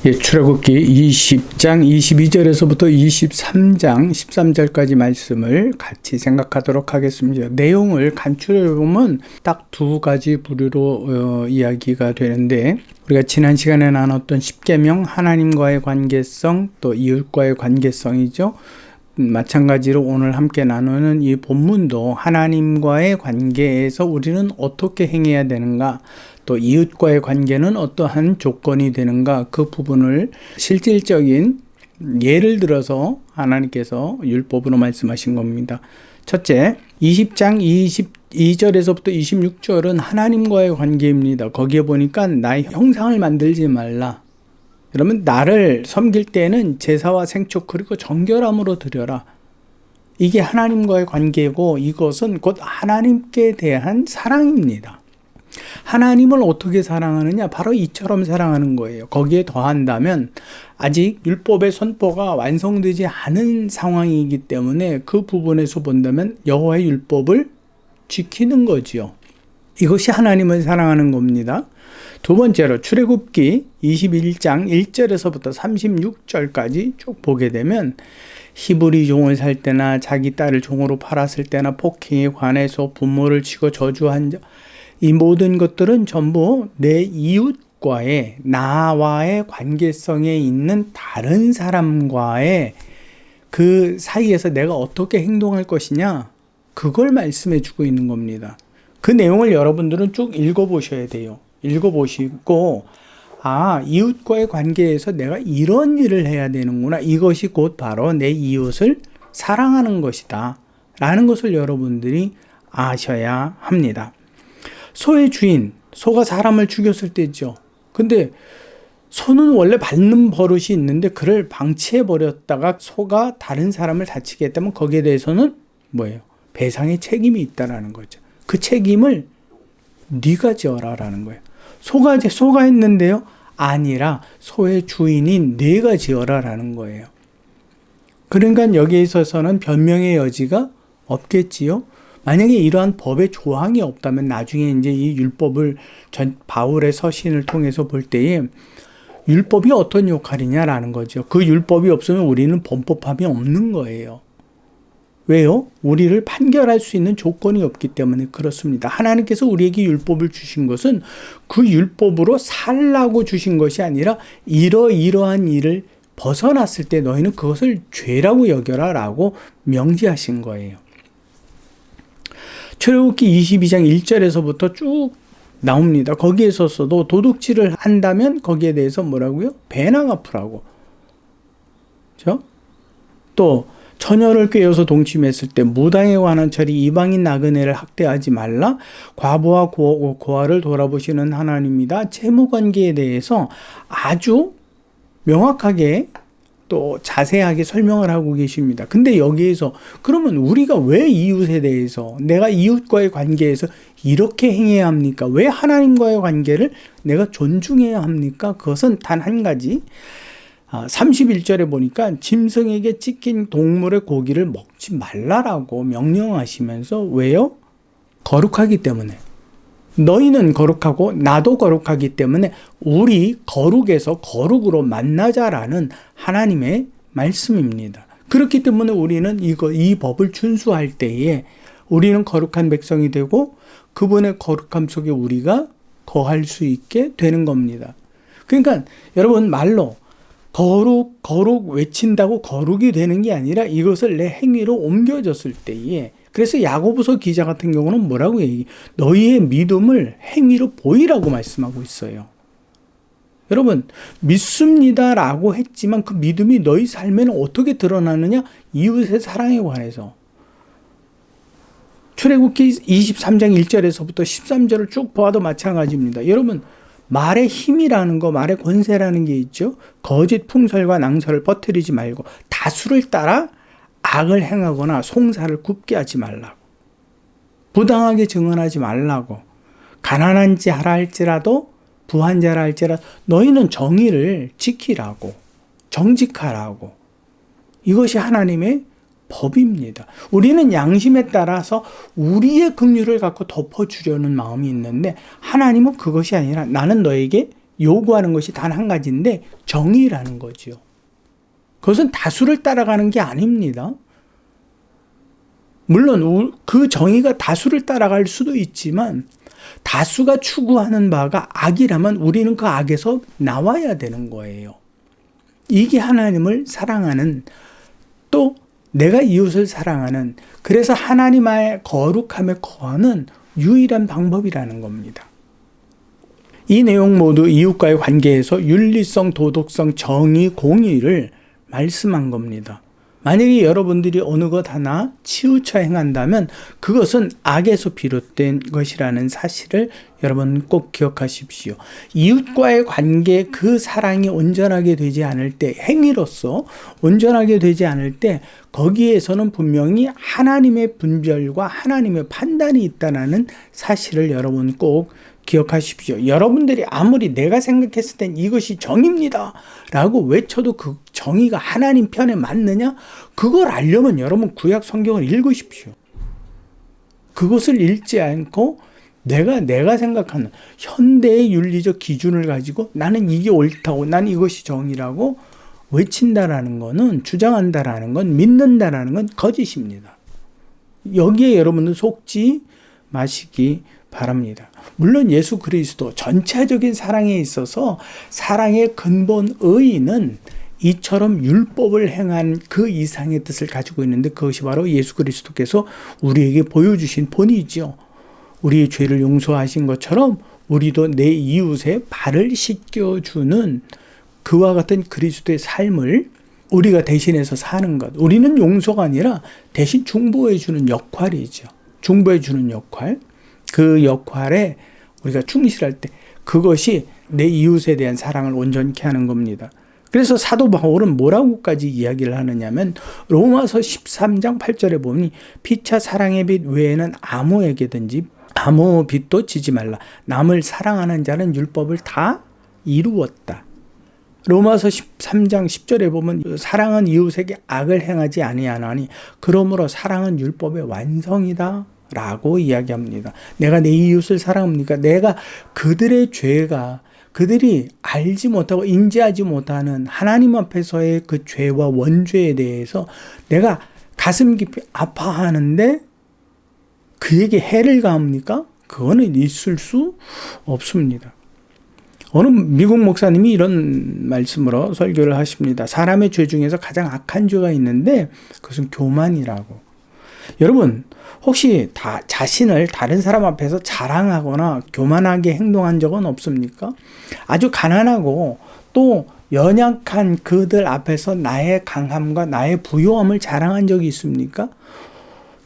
출애굽기 20장 22절에서부터 23장 13절까지 말씀을 같이 생각하도록 하겠습니다. 내용을 간추려 보면 딱 두 가지 부류로 이야기가 되는데, 우리가 지난 시간에 나눴던 십계명, 하나님과의 관계성, 또 이웃과의 관계성이죠. 마찬가지로 오늘 함께 나누는 이 본문도 하나님과의 관계에서 우리는 어떻게 행해야 되는가, 또 이웃과의 관계는 어떠한 조건이 되는가, 그 부분을 실질적인 예를 들어서 하나님께서 율법으로 말씀하신 겁니다. 첫째, 20장 22절에서부터 26절은 하나님과의 관계입니다. 거기에 보니까 나의 형상을 만들지 말라. 그러면 나를 섬길 때는 제사와 생축 그리고 정결함으로 드려라. 이게 하나님과의 관계고, 이것은 곧 하나님께 대한 사랑입니다. 하나님을 어떻게 사랑하느냐? 바로 이처럼 사랑하는 거예요. 거기에 더한다면 아직 율법의 선포가 완성되지 않은 상황이기 때문에 그 부분에서 본다면 여호와의 율법을 지키는 거지요. 이것이 하나님을 사랑하는 겁니다. 두 번째로 출애굽기 21장 1절에서부터 36절까지 쭉 보게 되면 히브리 종을 살 때나 자기 딸을 종으로 팔았을 때나 폭행에 관해서 부모를 치고 저주한 이 모든 것들은 전부 내 이웃과의, 나와의 관계성에 있는 다른 사람과의 그 사이에서 내가 어떻게 행동할 것이냐, 그걸 말씀해 주고 있는 겁니다. 그 내용을 여러분들은 쭉 읽어보셔야 돼요. 읽어보시고, 이웃과의 관계에서 내가 이런 일을 해야 되는구나. 이것이 곧 바로 내 이웃을 사랑하는 것이다 라는 것을 여러분들이 아셔야 합니다. 소의 주인, 소가 사람을 죽였을 때죠. 근데 소는 원래 밟는 버릇이 있는데 그를 방치해 버렸다가 소가 다른 사람을 다치게 했다면 거기에 대해서는 뭐예요? 배상의 책임이 있다라는 거죠. 그 책임을 네가 지어라라는 거예요. 소가 했는데요? 아니라 소의 주인인 네가 지어라라는 거예요. 그러니까 여기에 있어서는 변명의 여지가 없겠지요. 만약에 이러한 법의 조항이 없다면 나중에 이제 이 율법을 바울의 서신을 통해서 볼 때에 율법이 어떤 역할이냐라는 거죠. 그 율법이 없으면 우리는 범법함이 없는 거예요. 왜요? 우리를 판결할 수 있는 조건이 없기 때문에 그렇습니다. 하나님께서 우리에게 율법을 주신 것은 그 율법으로 살라고 주신 것이 아니라 이러이러한 일을 벗어났을 때 너희는 그것을 죄라고 여겨라 라고 명시하신 거예요. 출애굽기 22장 1절에서부터 쭉 나옵니다. 거기에 있어서도 도둑질을 한다면 거기에 대해서 뭐라고요? 배낭 아프라고. 그렇죠? 또 처녀를 꾀어서 동침했을 때 무당에 관한 처리, 이방인 나그네를 학대하지 말라. 과부와 고아를 돌아보시는 하나님이다. 채무관계에 대해서 아주 명확하게 또 자세하게 설명을 하고 계십니다. 근데 여기에서 그러면 우리가 왜 이웃에 대해서, 내가 이웃과의 관계에서 이렇게 행해야 합니까? 왜 하나님과의 관계를 내가 존중해야 합니까? 그것은 단 한 가지. 31절에 보니까 짐승에게 찍힌 동물의 고기를 먹지 말라라고 명령하시면서, 왜요? 거룩하기 때문에. 너희는 거룩하고 나도 거룩하기 때문에 우리 거룩에서 거룩으로 만나자라는 하나님의 말씀입니다. 그렇기 때문에 우리는 이 법을 준수할 때에 우리는 거룩한 백성이 되고 그분의 거룩함 속에 우리가 거할 수 있게 되는 겁니다. 그러니까 여러분, 말로 거룩 외친다고 거룩이 되는 게 아니라 이것을 내 행위로 옮겨졌을 때에, 그래서 야고보서 기자 같은 경우는 뭐라고 얘기해요? 너희의 믿음을 행위로 보이라고 말씀하고 있어요. 여러분, 믿습니다라고 했지만 그 믿음이 너희 삶에는 어떻게 드러나느냐? 이웃의 사랑에 관해서. 출애굽기 23장 1절에서부터 13절을 쭉 보아도 마찬가지입니다. 여러분, 말의 힘이라는 거, 말의 권세라는 게 있죠. 거짓 풍설과 낭설을 퍼뜨리지 말고 다수를 따라 악을 행하거나 송사를 굽게 하지 말라고. 부당하게 증언하지 말라고. 가난한 자라 할지라도 부한 자라 할지라도 너희는 정의를 지키라고. 정직하라고. 이것이 하나님의 법입니다. 우리는 양심에 따라서 우리의 긍휼을 갖고 덮어주려는 마음이 있는데 하나님은 그것이 아니라 나는 너에게 요구하는 것이 단 한 가지인데 정의라는 거죠. 그것은 다수를 따라가는 게 아닙니다. 물론 그 정의가 다수를 따라갈 수도 있지만 다수가 추구하는 바가 악이라면 우리는 그 악에서 나와야 되는 거예요. 이게 하나님을 사랑하는, 또 내가 이웃을 사랑하는, 그래서 하나님의 거룩함에 거하는 유일한 방법이라는 겁니다. 이 내용 모두 이웃과의 관계에서 윤리성, 도덕성, 정의, 공의를 말씀한 겁니다. 만약에 여러분들이 어느 것 하나 치우쳐 행한다면 그것은 악에서 비롯된 것이라는 사실을 여러분 꼭 기억하십시오. 이웃과의 관계, 그 사랑이 온전하게 되지 않을 때, 행위로서 온전하게 되지 않을 때 거기에서는 분명히 하나님의 분별과 하나님의 판단이 있다는 사실을 여러분 꼭 기억하십시오. 여러분들이 아무리 내가 생각했을 땐 이것이 정의입니다 라고 외쳐도 그 정의가 하나님 편에 맞느냐? 그걸 알려면 여러분 구약 성경을 읽으십시오. 그것을 읽지 않고 내가 생각하는 현대의 윤리적 기준을 가지고 나는 이게 옳다고, 난 이것이 정의라고 외친다라는 거는, 주장한다라는 건, 믿는다라는 건 거짓입니다. 여기에 여러분은 속지 마시기 바랍니다. 물론 예수 그리스도 전체적인 사랑에 있어서 사랑의 근본 의의는 이처럼 율법을 행한 그 이상의 뜻을 가지고 있는데, 그것이 바로 예수 그리스도께서 우리에게 보여주신 본이죠. 우리의 죄를 용서하신 것처럼 우리도 내 이웃의 발을 씻겨주는 그와 같은 그리스도의 삶을 우리가 대신해서 사는 것. 우리는 용서가 아니라 대신 중보해 주는 역할이죠. 중보해 주는 역할. 그 역할에 우리가 충실할 때 그것이 내 이웃에 대한 사랑을 온전케 하는 겁니다. 그래서 사도 바울은 뭐라고까지 이야기를 하느냐면 로마서 13장 8절에 보니 피차 사랑의 빛 외에는 아무에게든지 아무 빛도 지지 말라. 남을 사랑하는 자는 율법을 다 이루었다. 로마서 13장 10절에 보면 사랑은 이웃에게 악을 행하지 아니하나니 그러므로 사랑은 율법의 완성이다 라고 이야기합니다. 내가 내 이웃을 사랑합니까? 내가 그들의 죄가, 그들이 알지 못하고 인지하지 못하는 하나님 앞에서의 그 죄와 원죄에 대해서 내가 가슴 깊이 아파하는데 그에게 해를 가합니까? 그거는 있을 수 없습니다. 어느 미국 목사님이 이런 말씀으로 설교를 하십니다. 사람의 죄 중에서 가장 악한 죄가 있는데 그것은 교만이라고. 여러분, 혹시 자신을 다른 사람 앞에서 자랑하거나 교만하게 행동한 적은 없습니까? 아주 가난하고 또 연약한 그들 앞에서 나의 강함과 나의 부요함을 자랑한 적이 있습니까?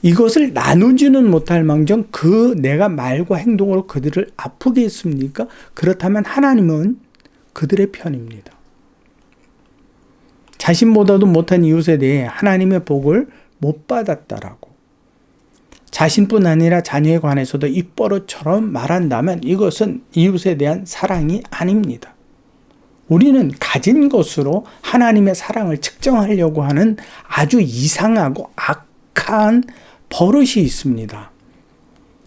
이것을 나누지는 못할 망정 내가 말과 행동으로 그들을 아프게 했습니까? 그렇다면 하나님은 그들의 편입니다. 자신보다도 못한 이웃에 대해 하나님의 복을 못 받았다라고. 자신뿐 아니라 자녀에 관해서도 입버릇처럼 말한다면 이것은 이웃에 대한 사랑이 아닙니다. 우리는 가진 것으로 하나님의 사랑을 측정하려고 하는 아주 이상하고 악한 버릇이 있습니다.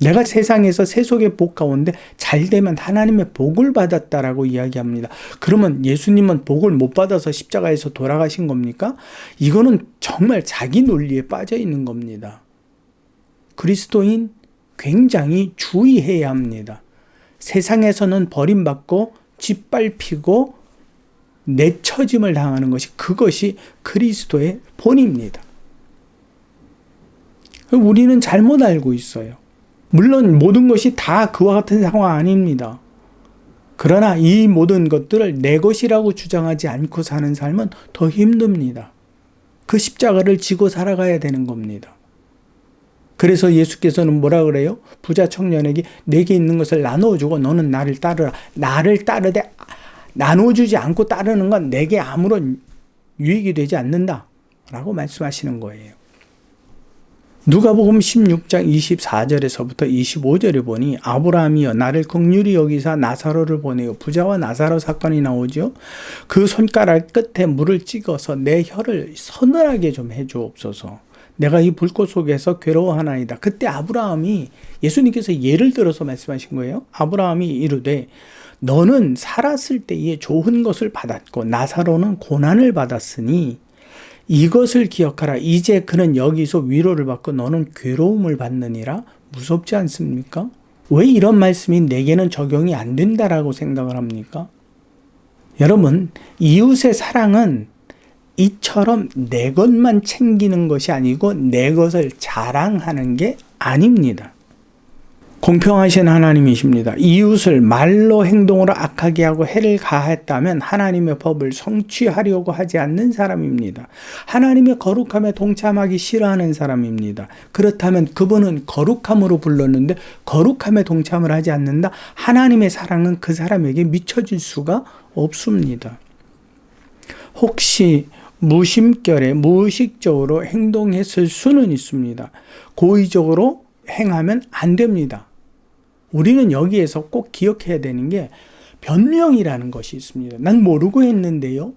내가 세상에서 세속의 복 가운데 잘되면 하나님의 복을 받았다라고 이야기합니다. 그러면 예수님은 복을 못 받아서 십자가에서 돌아가신 겁니까? 이거는 정말 자기 논리에 빠져 있는 겁니다. 그리스도인 굉장히 주의해야 합니다. 세상에서는 버림받고 짓밟히고 내처짐을 당하는 그것이 그리스도의 본입니다. 우리는 잘못 알고 있어요. 물론 모든 것이 다 그와 같은 상황 아닙니다. 그러나 이 모든 것들을 내 것이라고 주장하지 않고 사는 삶은 더 힘듭니다. 그 십자가를 지고 살아가야 되는 겁니다. 그래서 예수께서는 뭐라 그래요? 부자 청년에게 내게 있는 것을 나눠주고 너는 나를 따르라. 나를 따르되 나눠주지 않고 따르는 건 내게 아무런 유익이 되지 않는다 라고 말씀하시는 거예요. 누가복음 16장 24절에서부터 25절에 보니 아브라함이여 나를 긍휼히 여기사 나사로를 보내요. 부자와 나사로 사건이 나오죠. 그 손가락 끝에 물을 찍어서 내 혀를 서늘하게 좀 해주옵소서. 내가 이 불꽃 속에서 괴로워하나이다. 그때 아브라함이 예수님께서 예를 들어서 말씀하신 거예요. 아브라함이 이르되 너는 살았을 때에 좋은 것을 받았고 나사로는 고난을 받았으니 이것을 기억하라. 이제 그는 여기서 위로를 받고 너는 괴로움을 받느니라. 무섭지 않습니까? 왜 이런 말씀이 내게는 적용이 안 된다라고 생각을 합니까? 여러분, 이웃의 사랑은 이처럼 내 것만 챙기는 것이 아니고 내 것을 자랑하는 게 아닙니다. 공평하신 하나님이십니다. 이웃을 말로 행동으로 악하게 하고 해를 가했다면 하나님의 법을 성취하려고 하지 않는 사람입니다. 하나님의 거룩함에 동참하기 싫어하는 사람입니다. 그렇다면 그분은 거룩함으로 불렀는데 거룩함에 동참을 하지 않는다? 하나님의 사랑은 그 사람에게 미쳐질 수가 없습니다. 혹시 무심결에 무의식적으로 행동했을 수는 있습니다. 고의적으로 행하면 안 됩니다. 우리는 여기에서 꼭 기억해야 되는 게 변명이라는 것이 있습니다. 난 모르고 했는데요.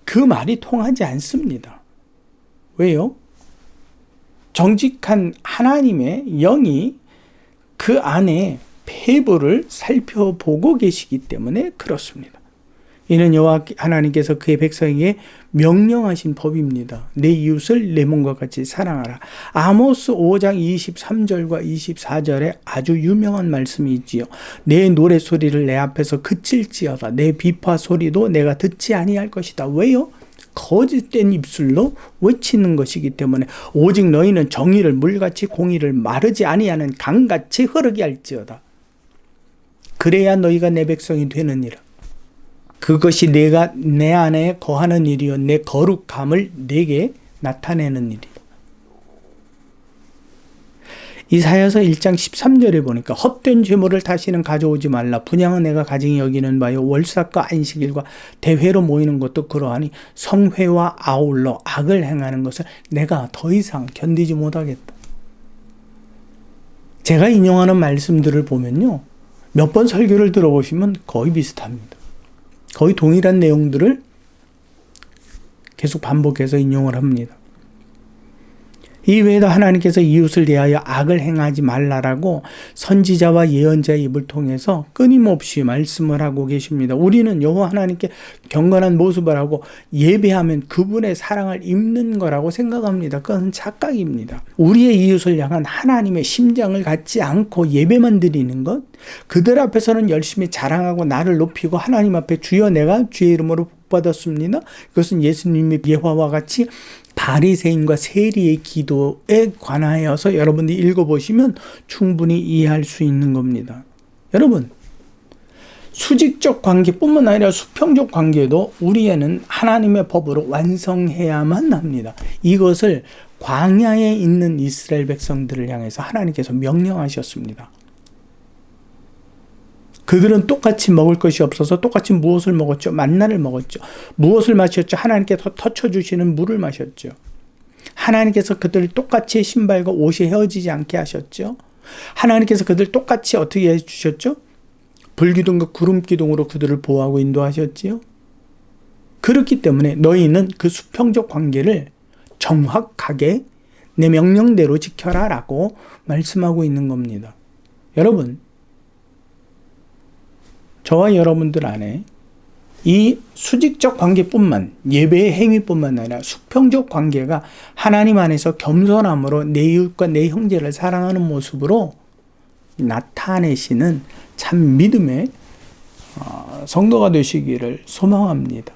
그 말이 통하지 않습니다. 왜요? 정직한 하나님의 영이 그 안에 폐부를 살펴보고 계시기 때문에 그렇습니다. 이는 여호와 하나님께서 그의 백성에게 명령하신 법입니다. 내 이웃을 내 몸과 같이 사랑하라. 아모스 5장 23절과 24절에 아주 유명한 말씀이 있지요. 내 노래소리를 내 앞에서 그칠지어다. 내 비파 소리도 내가 듣지 아니할 것이다. 왜요? 거짓된 입술로 외치는 것이기 때문에 오직 너희는 정의를 물같이 공의를 마르지 아니하는 강같이 흐르게 할지어다. 그래야 너희가 내 백성이 되느니라. 그것이 내가 내 안에 거하는 일이요 내 거룩함을 내게 나타내는 일이다. 이사야서 1장 13절에 보니까 헛된 죄물을 다시는 가져오지 말라. 분향은 내가 가증히 여기는 바요 월삭과 안식일과 대회로 모이는 것도 그러하니 성회와 아울러 악을 행하는 것을 내가 더 이상 견디지 못하겠다. 제가 인용하는 말씀들을 보면요, 몇 번 설교를 들어보시면 거의 비슷합니다. 거의 동일한 내용들을 계속 반복해서 인용을 합니다. 이 외에도 하나님께서 이웃을 대하여 악을 행하지 말라라고 선지자와 예언자의 입을 통해서 끊임없이 말씀을 하고 계십니다. 우리는 여호와 하나님께 경건한 모습을 하고 예배하면 그분의 사랑을 입는 거라고 생각합니다. 그건 착각입니다. 우리의 이웃을 향한 하나님의 심장을 갖지 않고 예배만 드리는 것, 그들 앞에서는 열심히 자랑하고 나를 높이고 하나님 앞에 주여 내가 주의 이름으로 복받았습니다. 그것은 예수님의 예화와 같이 바리새인과 세리의 기도에 관하여서 여러분들이 읽어보시면 충분히 이해할 수 있는 겁니다. 여러분, 수직적 관계뿐만 아니라 수평적 관계도 우리에는 하나님의 법으로 완성해야만 합니다. 이것을 광야에 있는 이스라엘 백성들을 향해서 하나님께서 명령하셨습니다. 그들은 똑같이 먹을 것이 없어서 똑같이 무엇을 먹었죠? 만나를 먹었죠. 무엇을 마셨죠? 하나님께서 터쳐주시는 물을 마셨죠. 하나님께서 그들을 똑같이 신발과 옷이 헤어지지 않게 하셨죠. 하나님께서 그들을 똑같이 어떻게 해주셨죠? 불기둥과 구름기둥으로 그들을 보호하고 인도하셨지요. 그렇기 때문에 너희는 그 수평적 관계를 정확하게 내 명령대로 지켜라 라고 말씀하고 있는 겁니다. 여러분, 저와 여러분들 안에 이 수직적 관계뿐만, 예배의 행위뿐만 아니라 수평적 관계가 하나님 안에서 겸손함으로 내 이웃과 내 형제를 사랑하는 모습으로 나타내시는 참 믿음의 성도가 되시기를 소망합니다.